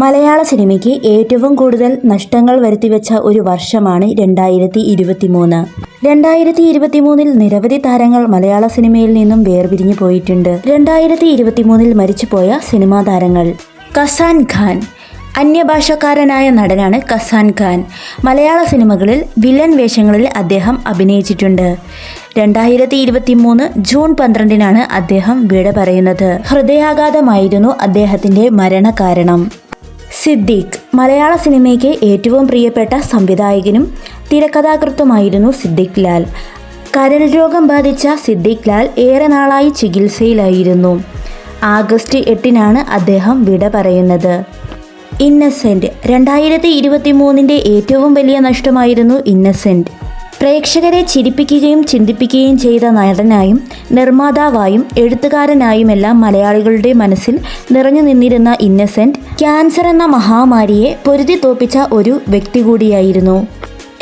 മലയാള സിനിമയ്ക്ക് ഏറ്റവും കൂടുതൽ നഷ്ടങ്ങൾ വരുത്തിവെച്ച ഒരു വർഷമാണ് 2023. 2023 നിരവധി താരങ്ങൾ മലയാള സിനിമയിൽ നിന്നും വേർപിരിഞ്ഞു പോയിട്ടുണ്ട്. 2023 മരിച്ചുപോയ സിനിമാ താരങ്ങൾ: കസാൻ ഖാൻ. അന്യഭാഷക്കാരനായ നടനാണ് കസാൻ ഖാൻ. മലയാള സിനിമകളിൽ വില്ലൻ വേഷങ്ങളിൽ അദ്ദേഹം അഭിനയിച്ചിട്ടുണ്ട്. 2023 ജൂൺ 12 അദ്ദേഹം വിട പറയുന്നത്. ഹൃദയാഘാതമായിരുന്നു അദ്ദേഹത്തിന്റെ മരണകാരണം. സിദ്ദീഖ്. മലയാള സിനിമയ്ക്ക് ഏറ്റവും പ്രിയപ്പെട്ട സംവിധായകനും തിരക്കഥാകൃത്തുമായിരുന്നു സിദ്ദീഖ് ലാൽ. കരൾ രോഗം ബാധിച്ച സിദ്ദീഖ് ലാൽ ഏറെ നാളായി ചികിത്സയിലായിരുന്നു. ആഗസ്റ്റ് 8 അദ്ദേഹം വിട പറയുന്നത്. ഇന്നസെന്റ്. 2023 ഏറ്റവും വലിയ നഷ്ടമായിരുന്നു ഇന്നസെന്റ്. പ്രേക്ഷകരെ ചിരിപ്പിക്കുകയും ചിന്തിപ്പിക്കുകയും ചെയ്ത നടനായും നിർമ്മാതാവായും എഴുത്തുകാരനായുമെല്ലാം മലയാളികളുടെ മനസ്സിൽ നിറഞ്ഞു നിന്നിരുന്ന ഇന്നസെന്റ് ക്യാൻസർ എന്ന മഹാമാരിയെ പൊരുതി തോൽപ്പിച്ച ഒരു വ്യക്തി കൂടിയായിരുന്നു.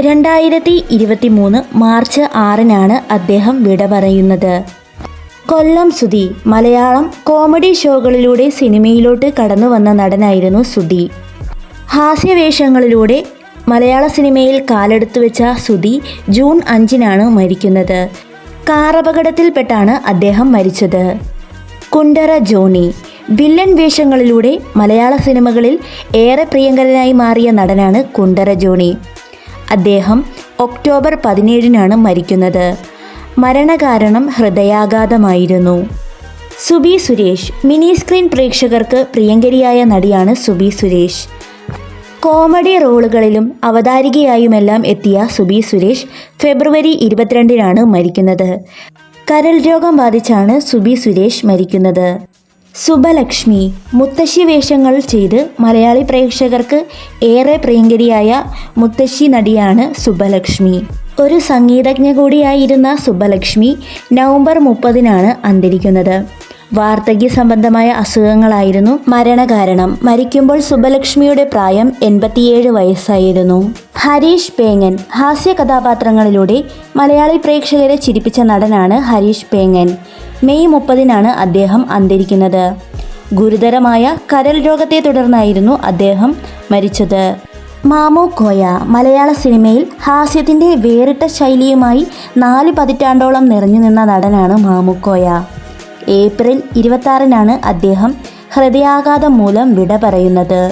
2023 മാർച്ച് 6 അദ്ദേഹം വിട പറയുന്നത്. കൊല്ലം സുധി. മലയാളം കോമഡി ഷോകളിലൂടെ സിനിമയിലോട്ട് കടന്നു വന്ന നടനായിരുന്നു സുധി. ഹാസ്യവേഷങ്ങളിലൂടെ മലയാള സിനിമയിൽ കാലെടുത്തു വെച്ച സുധി ജൂൺ 5 മരിക്കുന്നത്. കാറപകടത്തിൽപ്പെട്ടാണ് അദ്ദേഹം മരിച്ചത്. കുണ്ടറ ജോണി. വില്ലൻ വേഷങ്ങളിലൂടെ മലയാള സിനിമകളിൽ ഏറെ പ്രിയങ്കരനായി മാറിയ നടനാണ് കുണ്ടറ ജോണി. അദ്ദേഹം ഒക്ടോബർ 17 മരിക്കുന്നത്. മരണകാരണം ഹൃദയാഘാതമായിരുന്നു. സുബി സുരേഷ്. മിനി സ്ക്രീൻ പ്രേക്ഷകർക്ക് പ്രിയങ്കരിയായ നടിയാണ് സുബി സുരേഷ്. കോമഡി റോളുകളിലും അവതാരികയായുമെല്ലാം എത്തിയ സുബി സുരേഷ് ഫെബ്രുവരി 22 മരിക്കുന്നത്. കരൾ രോഗം ബാധിച്ചാണ് സുബി സുരേഷ് മരിക്കുന്നത്. സുബലക്ഷ്മി. മുത്തശ്ശി വേഷങ്ങൾ ചെയ്ത് മലയാളി പ്രേക്ഷകർക്ക് ഏറെ പ്രിയങ്കരിയായ മുത്തശ്ശി നടിയാണ് സുബലക്ഷ്മി. ഒരു സംഗീതജ്ഞ കൂടിയായിരുന്ന സുബലക്ഷ്മി നവംബർ 30 അന്തരിക്കുന്നത്. വാർദ്ധക്യ സംബന്ധമായ അസുഖങ്ങളായിരുന്നു മരണകാരണം. മരിക്കുമ്പോൾ സുബലക്ഷ്മിയുടെ പ്രായം 87 വയസ്സായിരുന്നു. ഹരീഷ് പേങ്ങൻ. ഹാസ്യ കഥാപാത്രങ്ങളിലൂടെ മലയാളി പ്രേക്ഷകരെ ചിരിപ്പിച്ച നടനാണ് ഹരീഷ് പേങ്ങൻ. മെയ് 30 അദ്ദേഹം അന്തരിക്കുന്നത്. ഗുരുതരമായ കരൾ രോഗത്തെ തുടർന്നായിരുന്നു അദ്ദേഹം മരിച്ചത്. മാമു കോയ. മലയാള സിനിമയിൽ ഹാസ്യത്തിൻ്റെ വേറിട്ട ശൈലിയുമായി 4 പതിറ്റാണ്ടോളം നിറഞ്ഞു നിന്ന നടനാണ് മാമു കോയ. ഏപ്രിൽ 26 അദ്ദേഹം ഹൃദയാഘാതം മൂലം വിട പറയുന്നത്.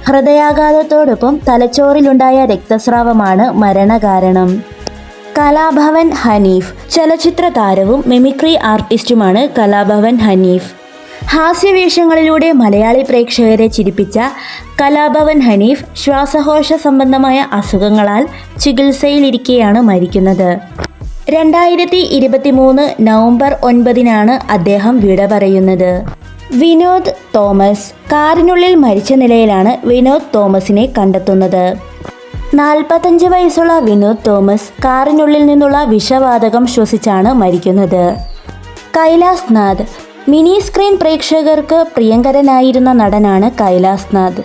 ഹൃദയാഘാതത്തോടൊപ്പം തലച്ചോറിലുണ്ടായ രക്തസ്രാവമാണ് മരണകാരണം. കലാഭവൻ ഹനീഫ്. ചലച്ചിത്ര താരവും മിമിക്രി ആർട്ടിസ്റ്റുമാണ് കലാഭവൻ ഹനീഫ്. ഹാസ്യവേഷങ്ങളിലൂടെ മലയാളി പ്രേക്ഷകരെ ചിരിപ്പിച്ച കലാഭവൻ ഹനീഫ് ശ്വാസകോശ സംബന്ധമായ അസുഖങ്ങളാൽ ചികിത്സയിലിരിക്കെയാണ് മരിക്കുന്നത്. 2023 നവംബർ 9 അദ്ദേഹം വിട പറയുന്നത്. വിനോദ് തോമസ്. കാറിനുള്ളിൽ മരിച്ച നിലയിലാണ് വിനോദ് തോമസിനെ കണ്ടെത്തുന്നത്. 45 വയസ്സുള്ള വിനോദ് തോമസ് കാറിനുള്ളിൽ നിന്നുള്ള വിഷവാതകം ശ്വസിച്ചാണ് മരിക്കുന്നത്. കൈലാസ് നാഥ്. മിനി സ്ക്രീൻ പ്രേക്ഷകർക്ക് പ്രിയങ്കരനായിരുന്ന നടനാണ് കൈലാസ് നാഥ്.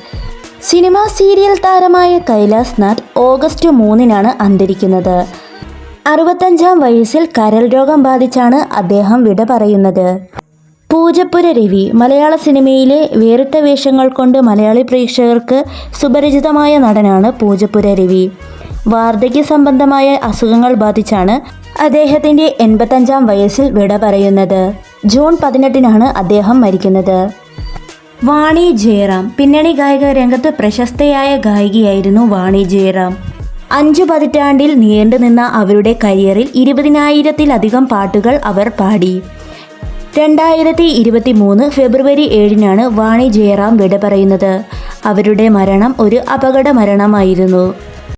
സിനിമ സീരിയൽ താരമായ കൈലാസ് നാഥ് ഓഗസ്റ്റ് 3 അന്തരിക്കുന്നത്. 65 വയസ്സിൽ കരൾ രോഗം ബാധിച്ചാണ് അദ്ദേഹം വിട പറയുന്നത്. പൂജപ്പുര രവി. മലയാള സിനിമയിലെ വേറിട്ട വേഷങ്ങൾ കൊണ്ട് മലയാളി പ്രേക്ഷകർക്ക് സുപരിചിതമായ നടനാണ് പൂജപ്പുര രവി. വാർദ്ധക്യ സംബന്ധമായ അസുഖങ്ങൾ ബാധിച്ചാണ് അദ്ദേഹത്തിൻ്റെ 85 വയസ്സിൽ വിട പറയുന്നത്. ജൂൺ 18 അദ്ദേഹം മരിക്കുന്നത്. വാണി ജയറാം. പിന്നണി ഗായിക രംഗത്ത് പ്രശസ്തയായ ഗായികയായിരുന്നു വാണി ജയറാം. 5 പതിറ്റാണ്ടിൽ നീണ്ടുനിന്ന അവരുടെ കരിയറിൽ 20,000-ലധികം പാട്ടുകൾ അവർ പാടി. 2023 ഫെബ്രുവരി 7 വാണി ജയറാം വിട പറയുന്നത്. അവരുടെ മരണം ഒരു അപകട മരണമായിരുന്നു.